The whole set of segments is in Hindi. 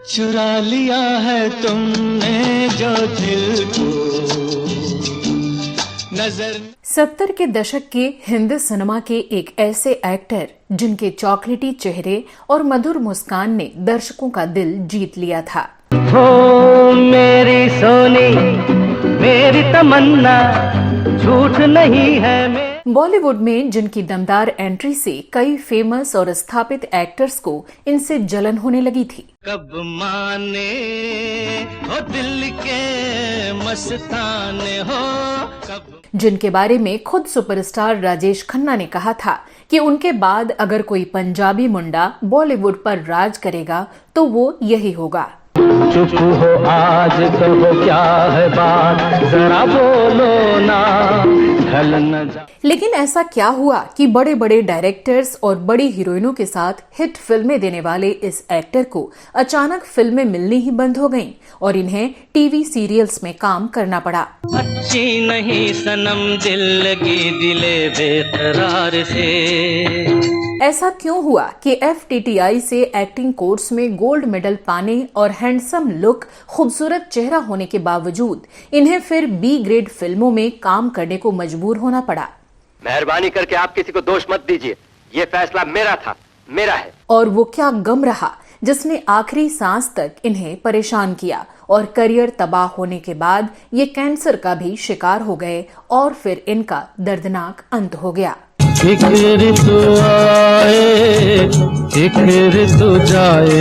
चुरा लिया है तुमने जो दिल को नजर। 70 के दशक के हिंदी सिनेमा के एक ऐसे एक्टर जिनके चॉकलेटी चेहरे और मधुर मुस्कान ने दर्शकों का दिल जीत लिया था। हो मेरी सोनी, मेरी तमन्ना, झूठ नहीं है बॉलीवुड में जिनकी दमदार एंट्री से कई फेमस और स्थापित एक्टर्स को इनसे जलन होने लगी थी। कब माने हो दिल के मस्ताने हो कब। जिनके बारे में खुद सुपरस्टार राजेश खन्ना ने कहा था कि उनके बाद अगर कोई पंजाबी मुंडा बॉलीवुड पर राज करेगा तो वो यही होगा। चुप हो आज तो हो क्या है बात, जरा बोलो ना, ढल न जा। लेकिन ऐसा क्या हुआ कि बड़े बड़े डायरेक्टर्स और बड़ी हीरोइनों के साथ हिट फिल्में देने वाले इस एक्टर को अचानक फिल्में मिलनी ही बंद हो गईं और इन्हें टीवी सीरियल्स में काम करना पड़ा। अच्छी नहीं सनम दिल लगी दिले बेकरार से। ऐसा क्यों हुआ कि FTTI से एक्टिंग कोर्स में गोल्ड मेडल पाने और हैंडसम लुक, खूबसूरत चेहरा होने के बावजूद इन्हें फिर B ग्रेड फिल्मों में काम करने को मजबूर होना पड़ा? मेहरबानी करके आप किसी को दोष मत दीजिए, ये फैसला मेरा था, मेरा है। और वो क्या गम रहा जिसने आखिरी सांस तक इन्हें परेशान किया और करियर तबाह होने के बाद ये कैंसर का भी शिकार हो गए और फिर इनका दर्दनाक अंत हो गया। एक ऋतु आए, एक ऋतु जाए,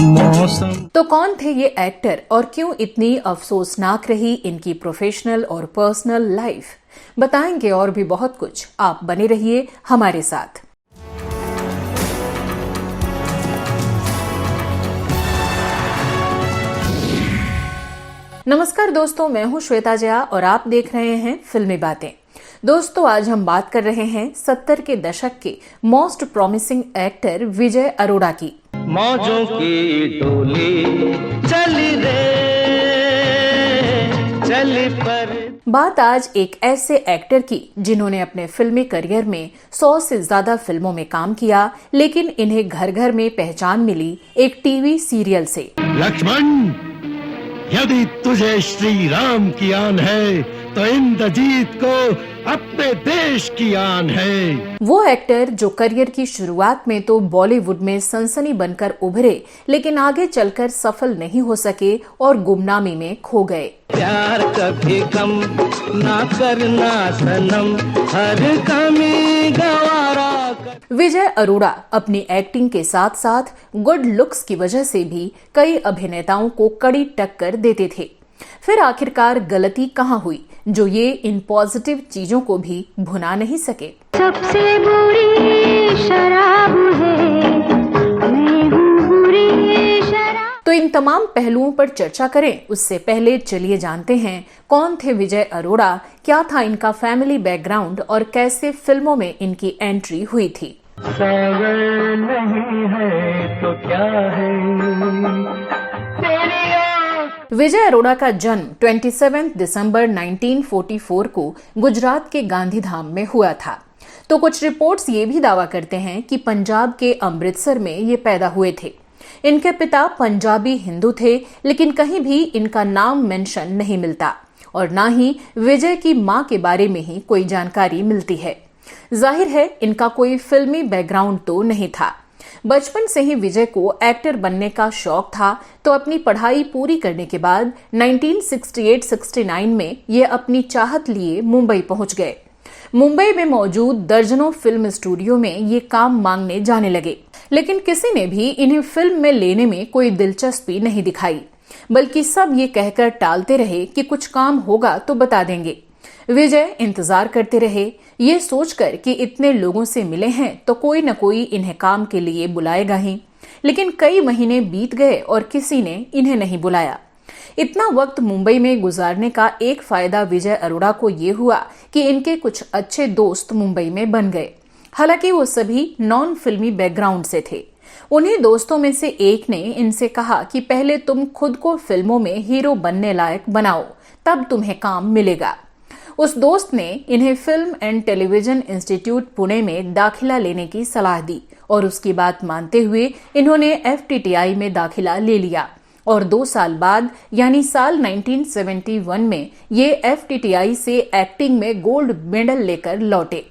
मौसम। तो कौन थे ये एक्टर और क्यों इतनी अफसोसनाक रही इनकी प्रोफेशनल और पर्सनल लाइफ? बताएंगे और भी बहुत कुछ। आप बने रहिए हमारे साथ। नमस्कार दोस्तों, मैं हूं श्वेता जया और आप देख रहे हैं फिल्मी बातें। दोस्तों, आज हम बात कर रहे हैं 70 के दशक के मोस्ट प्रॉमिसिंग एक्टर विजय अरोड़ा की। मौजों की डोली चली रे, चली पर। बात आज एक ऐसे एक्टर की जिन्होंने अपने फिल्मी करियर में 100 से ज्यादा फिल्मों में काम किया, लेकिन इन्हें घर घर में पहचान मिली एक टीवी सीरियल से। लक्ष्मण, यदि तुझे श्री राम की आन है तो इंद्रजीत को अपने देश की आन है। वो एक्टर जो करियर की शुरुआत में तो बॉलीवुड में सनसनी बनकर उभरे, लेकिन आगे चलकर सफल नहीं हो सके और गुमनामी में खो गए। प्यार कभी कम ना करना सनम, हर कमी गवारा। विजय अरोड़ा अपनी एक्टिंग के साथ साथ गुड लुक्स की वजह से भी कई अभिनेताओं को कड़ी टक्कर देते थे। फिर आखिरकार गलती कहाँ हुई जो ये इन पॉजिटिव चीजों को भी भुला नहीं सके? सबसे बुरी शराब है, मैं हूँ बुरी शराब। तो इन तमाम पहलुओं पर चर्चा करें उससे पहले चलिए जानते हैं कौन थे विजय अरोड़ा, क्या था इनका फैमिली बैकग्राउंड और कैसे फिल्मों में इनकी एंट्री हुई थी। सागर नहीं है तो क्या है। विजय अरोड़ा का जन्म 27 दिसंबर 1944 को गुजरात के गांधीधाम में हुआ था। तो कुछ रिपोर्ट्स ये भी दावा करते हैं कि पंजाब के अमृतसर में ये पैदा हुए थे। इनके पिता पंजाबी हिंदू थे, लेकिन कहीं भी इनका नाम मेंशन नहीं मिलता और ना ही विजय की मां के बारे में ही कोई जानकारी मिलती है। जाहिर है इनका कोई फिल्मी बैकग्राउंड तो नहीं था। बचपन से ही विजय को एक्टर बनने का शौक था, तो अपनी पढ़ाई पूरी करने के बाद 1968-69 में ये अपनी चाहत लिए मुंबई पहुंच गए। मुंबई में मौजूद दर्जनों फिल्म स्टूडियो में ये काम मांगने जाने लगे, लेकिन किसी ने भी इन्हें फिल्म में लेने में कोई दिलचस्पी नहीं दिखाई, बल्कि सब ये कहकर टालते रहे कि कुछ काम होगा तो बता देंगे। विजय इंतजार करते रहे, ये सोचकर कि इतने लोगों से मिले हैं तो कोई न कोई इन्हें काम के लिए बुलाएगा ही। लेकिन कई महीने बीत गए और किसी ने इन्हें नहीं बुलाया। इतना वक्त मुंबई में गुजारने का एक फायदा विजय अरोड़ा को ये हुआ कि इनके कुछ अच्छे दोस्त मुंबई में बन गए। हालांकि वो सभी नॉन फिल्मी बैकग्राउंड से थे। उन्हीं दोस्तों में से एक ने इनसे कहा कि पहले तुम खुद को फिल्मों में हीरो बनने लायक बनाओ, तब तुम्हें काम मिलेगा। उस दोस्त ने इन्हें film and television institute Pune में दाखिला लेने की सलाह दी और उसकी बात मानते हुए इन्होंने FTTI में दाखिला ले लिया और 2 साल बाद यानी साल 1971 में ये FTTI से एक्टिंग में गोल्ड मेडल लेकर लौटे।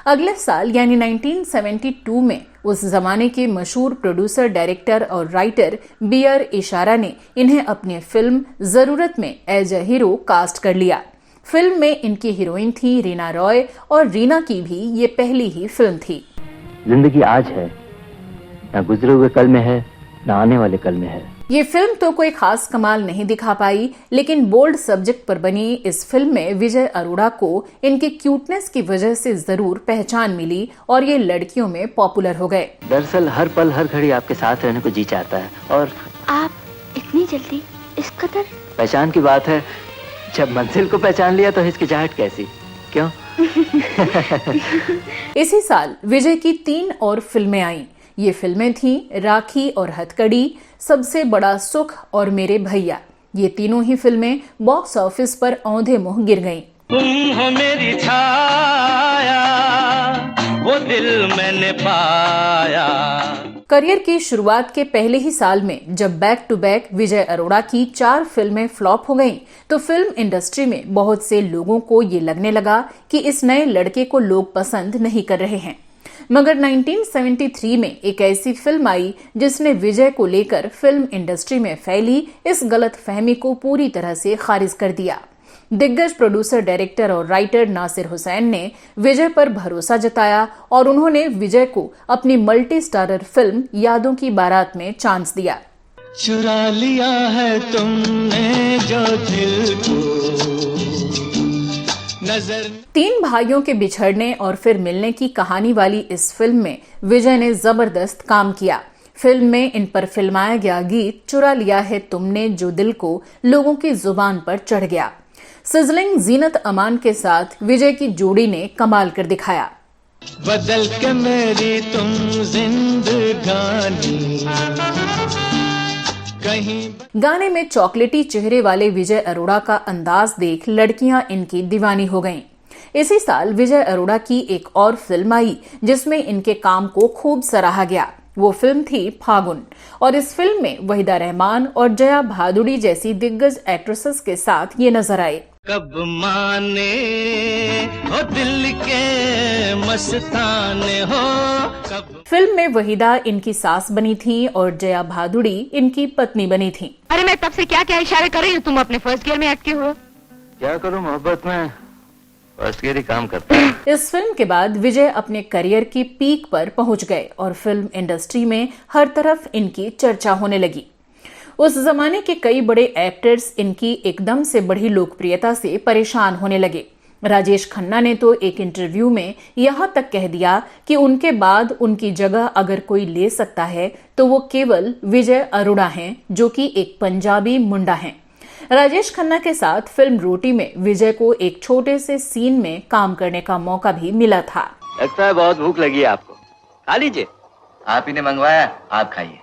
अगले साल यानी 1972 में उस जमाने के मशहूर प्रोड्यूसर, डायरेक्टर और राइटर बियर इशारा ने इन्हें अपनी फिल्म जरूरत में एज अ हीरो कास्ट कर लिया। फिल्म में इनकी हीरोइन थी रीना रॉय और रीना की भी ये पहली ही फिल्म थी। जिंदगी आज है, ना गुजरे हुए कल में है, ना आने वाले कल में है। ये फिल्म तो कोई खास कमाल नहीं दिखा पाई, लेकिन बोल्ड सब्जेक्ट पर बनी इस फिल्म में विजय अरोड़ा को इनके क्यूटनेस की वजह से जरूर पहचान मिली और ये लड़कियों में पॉपुलर हो गए। दरअसल हर पल हर घड़ी आपके साथ रहने को जी चाहता है। और आप इतनी जल्दी इस कदर? पहचान की बात है, जब मंजिल को पहचान लिया तो हिचकिचाहट कैसी, क्यों? इसी साल विजय की 3 और फिल्में आईं। ये फिल्में थीं राखी और हथकड़ी, सबसे बड़ा सुख और मेरे भैया। ये तीनों ही फिल्में बॉक्स ऑफिस पर औंधे मुंह गिर गईं। तुम हो मेरी छाया, वो दिल मैंने पाया। करियर की शुरुआत के पहले ही साल में जब बैक टू बैक विजय अरोड़ा की 4 फिल्में फ्लॉप हो गईं, तो फिल्म इंडस्ट्री में बहुत से लोगों को ये लगने लगा कि इस नए लड़के को लोग पसंद नहीं कर रहे हैं। मगर 1973 में एक ऐसी फिल्म आई जिसने विजय को लेकर फिल्म इंडस्ट्री में फैली इस गलत फहमी को पूरी तरह से खारिज कर दिया। दिग्गज प्रोड्यूसर, डायरेक्टर और राइटर नासिर हुसैन ने विजय पर भरोसा जताया और उन्होंने विजय को अपनी मल्टी स्टारर फिल्म यादों की बारात में चांस दिया। चुरा लिया है तुमने जो दिल को नजर। 3 भाइयों के बिछड़ने और फिर मिलने की कहानी वाली इस फिल्म में विजय ने जबरदस्त काम किया। फिल्म में इन पर फिल्माया गया गीत चुरा लिया है तुमने जो दिल को लोगों की जुबान पर चढ़ गया। सिजलिंग जीनत अमान के साथ विजय की जोड़ी ने कमाल कर दिखाया। बदल के मेरी तुम जिंदगानी कहीं। गाने में चॉकलेटी चेहरे वाले विजय अरोड़ा का अंदाज देख लड़कियां इनकी दीवानी हो गईं। इसी साल विजय अरोड़ा की एक और फिल्म आई जिसमें इनके काम को खूब सराहा गया। वो फिल्म थी फागुन और इस फिल्म में वहीदा रहमान और जया भादुड़ी जैसी दिग्गज एक्ट्रेसेस के साथ ये नजर आए। कब माने हो दिल के मस्ताने हो कब। फिल्म में वहीदा इनकी सास बनी थी और जया भादुड़ी इनकी पत्नी बनी थी। अरे मैं तब से क्या क्या इशारे कर रही हूँ, तुम अपने फर्स्ट गियर में एक्टिव हो। क्या करूं, मोहब्बत में फर्स्ट गियर ही काम करता है। इस फिल्म के बाद विजय अपने करियर की पीक पर पहुंच गए और फिल्म इंडस्ट्री में हर तरफ इनकी चर्चा होने लगी। उस जमाने के कई बड़े एक्टर्स इनकी एकदम से बढ़ी लोकप्रियता से परेशान होने लगे। राजेश खन्ना ने तो एक इंटरव्यू में यहाँ तक कह दिया कि उनके बाद उनकी जगह अगर कोई ले सकता है तो वो केवल विजय अरोड़ा हैं, जो कि एक पंजाबी मुंडा हैं। राजेश खन्ना के साथ फिल्म रोटी में विजय को एक छोटे से सीन में काम करने का मौका भी मिला था। लगता है बहुत भूख लगी है आपको, खा लीजिए। आप ही ने मंगवाया, आप खाइए।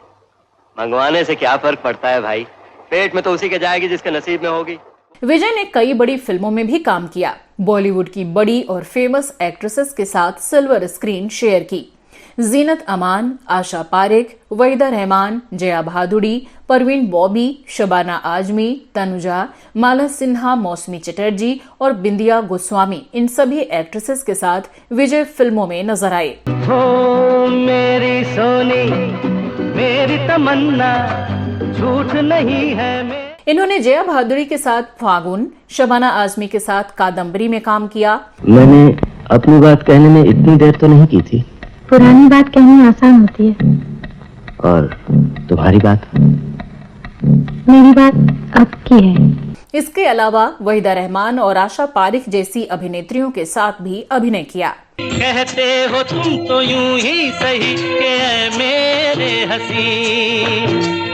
मंगवाने से क्या फर्क पड़ता है भाई, पेट में तो उसी के जाएगी जिसके नसीब में होगी। विजय ने कई बड़ी फिल्मों में भी काम किया। बॉलीवुड की बड़ी और फेमस एक्ट्रेसेस के साथ सिल्वर स्क्रीन शेयर की। जीनत अमान, आशा पारेख, वहीदा रहमान, जया भादुड़ी, परवीन बॉबी, शबाना आजमी, तनुजा, माला सिन्हा, मौसमी चटर्जी और बिंदिया गोस्वामी, इन सभी एक्ट्रेसेस के साथ विजय फिल्मों में नजर आए। हो मेरी सोनी मेरी तमन्ना झूठ नहीं है। इन्होंने जया भादुड़ी के साथ फागुन, शबाना आजमी के साथ कादम्बरी में काम किया। मैंने अपनी बात कहने में इतनी देर तो नहीं की थी। पुरानी बात कहनी आसान होती है। और तुम्हारी बात? मेरी बात अब की है। इसके अलावा वहीदा रहमान और आशा पारेख जैसी अभिनेत्रियों के साथ भी अभिनय किया। कहते हो तुम तो यूं ही सही के मेरे हंसी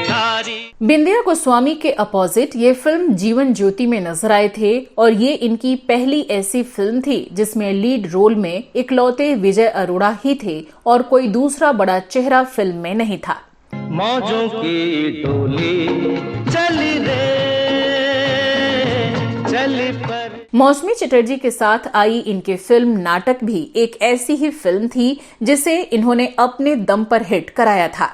सारी। बिंदिया गोस्वामी के अपोजिट ये फिल्म जीवन ज्योति में नजर आए थे और ये इनकी पहली ऐसी फिल्म थी जिसमें लीड रोल में इकलौते विजय अरोड़ा ही थे और कोई दूसरा बड़ा चेहरा फिल्म में नहीं था। मौजों की डोली चली रे चली पर मौसमी चटर्जी के साथ आई इनके फिल्म नाटक भी एक ऐसी ही फिल्म थी जिसे इन्होंने अपने दम पर हिट कराया था।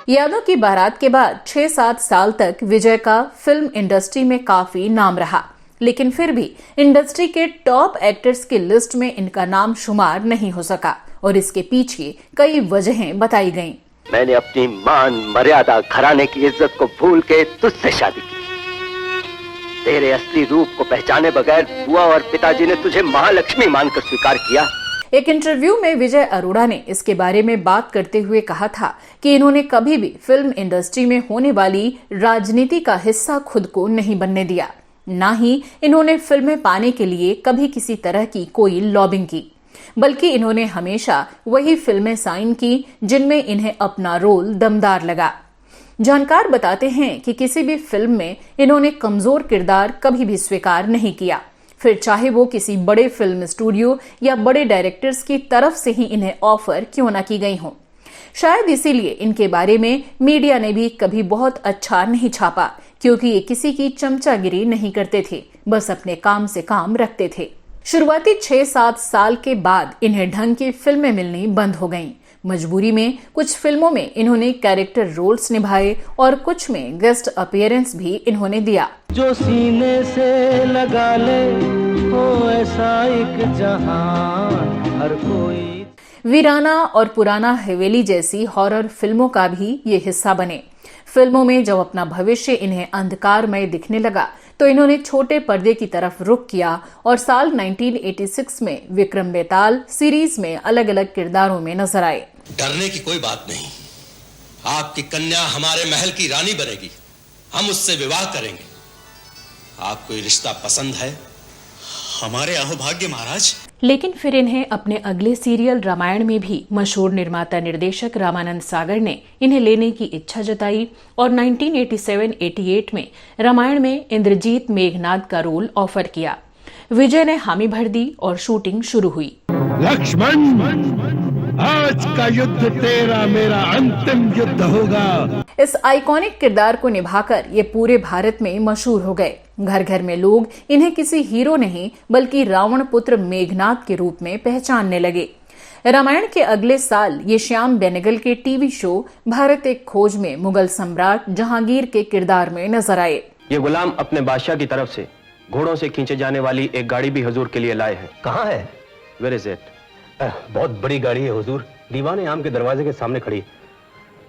यादों की बारात के बाद 6-7 साल तक विजय का फिल्म इंडस्ट्री में काफी नाम रहा, लेकिन फिर भी इंडस्ट्री के टॉप एक्टर्स की लिस्ट में इनका नाम शुमार नहीं हो सका और इसके पीछे कई वजहें बताई गईं। मैंने अपनी मान मर्यादा घराने की इज्जत को भूल के तुझसे शादी की। तेरे असली रूप को पहचाने बगैर बुआ और पिताजी ने तुझे महालक्ष्मी मानकर स्वीकार किया। एक इंटरव्यू में विजय अरोड़ा ने इसके बारे में बात करते हुए कहा था कि इन्होंने कभी भी फिल्म इंडस्ट्री में होने वाली राजनीति का हिस्सा खुद को नहीं बनने दिया, ना ही इन्होंने फिल्में पाने के लिए कभी किसी तरह की कोई लॉबिंग की, बल्कि इन्होंने हमेशा वही फिल्में साइन की जिनमें इन्हें अपना रोल दमदार लगा। जानकार बताते हैं कि किसी भी फिल्म में इन्होंने कमजोर किरदार कभी भी स्वीकार नहीं किया, फिर चाहे वो किसी बड़े फिल्म स्टूडियो या बड़े डायरेक्टर्स की तरफ से ही इन्हें ऑफर क्यों ना की गई हो। शायद इसीलिए इनके बारे में मीडिया ने भी कभी बहुत अच्छा नहीं छापा, क्योंकि ये किसी की चमचागिरी नहीं करते थे, बस अपने काम से काम रखते थे। शुरुआती 6-7 साल के बाद इन्हें ढंग की फिल्में मिलनी बंद हो गईं। मजबूरी में कुछ फिल्मों में इन्होंने कैरेक्टर रोल्स निभाए और कुछ में गेस्ट अपीयरेंस भी इन्होंने दिया। जो सीने से लगा ले हो ऐसा एक जहान हर कोई। वीराना और पुराना हवेली जैसी हॉरर फिल्मों का भी ये हिस्सा बने। फिल्मों में जब अपना भविष्य इन्हें अंधकारमय दिखने लगा तो इन्होंने छोटे पर्दे की तरफ रुख किया और साल 1986 में विक्रम बेताल सीरीज में अलग अलग किरदारों में नजर आए। डरने की कोई बात नहीं, आपकी कन्या हमारे महल की रानी बनेगी, हम उससे विवाह करेंगे। आपको ये रिश्ता पसंद है? हमारे अहोभाग्य महाराज। लेकिन फिर इन्हें अपने अगले सीरियल रामायण में भी मशहूर निर्माता निर्देशक रामानंद सागर ने इन्हें लेने की इच्छा जताई और 1987-88 में रामायण में इंद्रजीत मेघनाद का रोल ऑफर किया। विजय ने हामी भर दी और शूटिंग शुरू हुई। लक्ष्मण, आज का युद्ध तेरा मेरा अंतिम युद्ध होगा। इस आइकॉनिक किरदार को निभाकर ये पूरे भारत में मशहूर हो गए। घर घर में लोग इन्हें किसी हीरो नहीं बल्कि रावण पुत्र मेघनाद के रूप में पहचानने लगे। रामायण के अगले साल ये श्याम बेनेगल के टीवी शो भारत एक खोज में मुगल सम्राट जहांगीर के किरदार में नजर आए। ये गुलाम अपने बादशाह की तरफ से घोड़ों से खींचे जाने वाली एक गाड़ी भी हुजूर के लिए लाए हैं। कहाँ है? Where is it? बहुत बड़ी गाड़ी है हुजूर, दीवाने आम के दरवाजे के सामने खड़ी।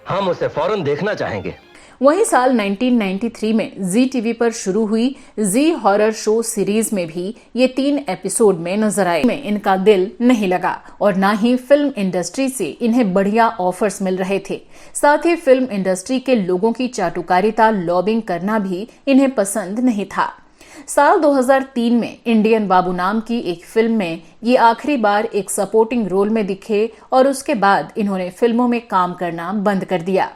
हम उसे फौरन देखना चाहेंगे। वहीं साल 1993 में जी टीवी पर शुरू हुई जी हॉरर शो सीरीज में भी ये 3 एपिसोड में नजर आए। में इनका दिल नहीं लगा और ना ही फिल्म इंडस्ट्री से इन्हें बढ़िया ऑफर्स मिल रहे थे। साथ ही फिल्म इंडस्ट्री के लोगों की चाटुकारिता लॉबिंग करना भी इन्हें पसंद नहीं था। साल 2003 में इंडियन बाबू नाम की एक फिल्म में ये आखिरी बार एक सपोर्टिंग रोल में दिखे और उसके बाद इन्होंने फिल्मों में काम करना बंद कर दिया।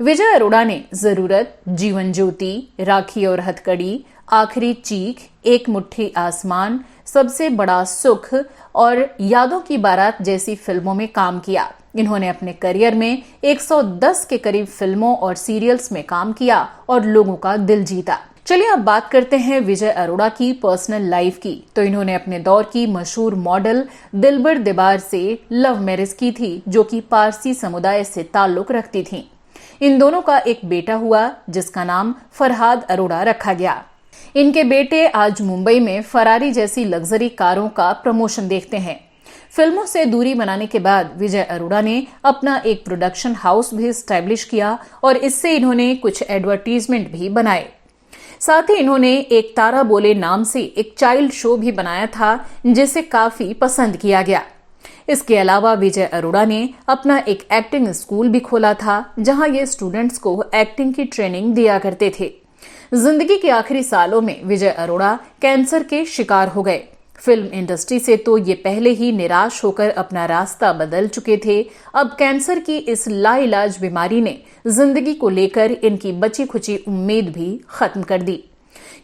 विजय अरोड़ा ने जरूरत, जीवन ज्योति, राखी और हथकड़ी, आखिरी चीख, एक मुट्ठी आसमान, सबसे बड़ा सुख और यादों की बारात जैसी फिल्मों में काम किया। इन्होंने अपने करियर में 110 के करीब फिल्मों और सीरियल्स में काम किया और लोगों का दिल जीता। चलिए अब बात करते हैं विजय अरोड़ा की पर्सनल लाइफ की। तो इन्होंने अपने दौर की मशहूर मॉडल दिलबर दिबार से लव मैरिज की थी, जो कि पारसी समुदाय से ताल्लुक रखती थी। इन दोनों का एक बेटा हुआ जिसका नाम फरहाद अरोड़ा रखा गया। इनके बेटे आज मुंबई में फरारी जैसी लग्जरी कारों का प्रमोशन देखते हैं। फिल्मों से दूरी बनाने के बाद विजय अरोड़ा ने अपना एक प्रोडक्शन हाउस भी स्टैब्लिश किया और इससे इन्होंने कुछ एडवर्टीजमेंट भी बनाए। साथ ही इन्होंने एक तारा बोले नाम से एक चाइल्ड शो भी बनाया था जिसे काफी पसंद किया गया। इसके अलावा विजय अरोड़ा ने अपना एक एक्टिंग स्कूल भी खोला था जहां ये स्टूडेंट्स को एक्टिंग की ट्रेनिंग दिया करते थे। जिंदगी के आखिरी सालों में विजय अरोड़ा कैंसर के शिकार हो गए। फिल्म इंडस्ट्री से तो ये पहले ही निराश होकर अपना रास्ता बदल चुके थे। अब कैंसर की इस लाइलाज बीमारी ने जिंदगी को लेकर इनकी बची खुची उम्मीद भी खत्म कर दी।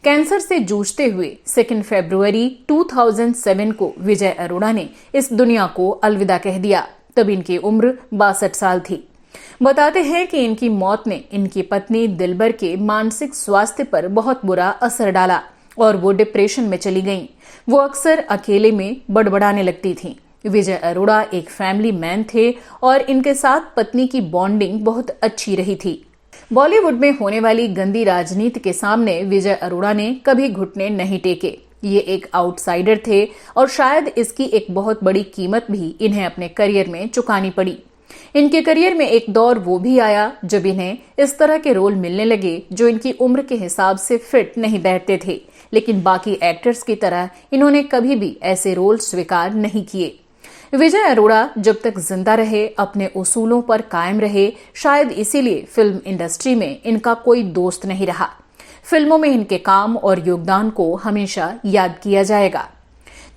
कैंसर से जूझते हुए 2 फरवरी 2007 को विजय अरोड़ा ने इस दुनिया को अलविदा कह दिया। तब इनकी उम्र 62 साल थी। बताते हैं कि इनकी मौत ने इनकी पत्नी दिलबर के मानसिक स्वास्थ्य पर बहुत बुरा असर डाला और वो डिप्रेशन में चली गईं। वो अक्सर अकेले में बड़बड़ाने लगती थीं। विजय अरोड़ा एक फैमिली मैन थे और इनके साथ पत्नी की बॉन्डिंग बहुत अच्छी रही थी। बॉलीवुड में होने वाली गंदी राजनीति के सामने विजय अरोड़ा ने कभी घुटने नहीं टेके। ये एक आउटसाइडर थे और शायद इसकी एक बहुत बड़ी कीमत भी इन्हें अपने करियर में चुकानी पड़ी। इनके करियर में एक दौर वो भी आया जब इन्हें इस तरह के रोल मिलने लगे जो इनकी उम्र के हिसाब से फिट नहीं बैठते थे, लेकिन बाकी एक्टर्स की तरह इन्होंने कभी भी ऐसे रोल स्वीकार नहीं किए। विजय अरोड़ा जब तक जिंदा रहे अपने उसूलों पर कायम रहे, शायद इसीलिए फिल्म इंडस्ट्री में इनका कोई दोस्त नहीं रहा। फिल्मों में इनके काम और योगदान को हमेशा याद किया जाएगा।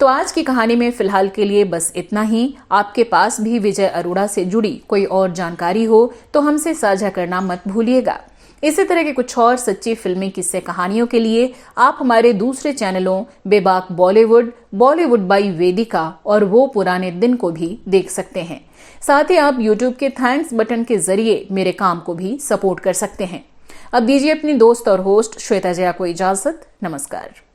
तो आज की कहानी में फिलहाल के लिए बस इतना ही। आपके पास भी विजय अरोड़ा से जुड़ी कोई और जानकारी हो तो हमसे साझा करना मत भूलिएगा। इसी तरह के कुछ और सच्ची फिल्मी किस्से कहानियों के लिए आप हमारे दूसरे चैनलों बेबाक बॉलीवुड, बॉलीवुड बाई वेदिका और वो पुराने दिन को भी देख सकते हैं। साथ ही आप YouTube के थैंक्स बटन के जरिए मेरे काम को भी सपोर्ट कर सकते हैं। अब दीजिए अपनी दोस्त और होस्ट श्वेता जया को इजाजत। नमस्कार।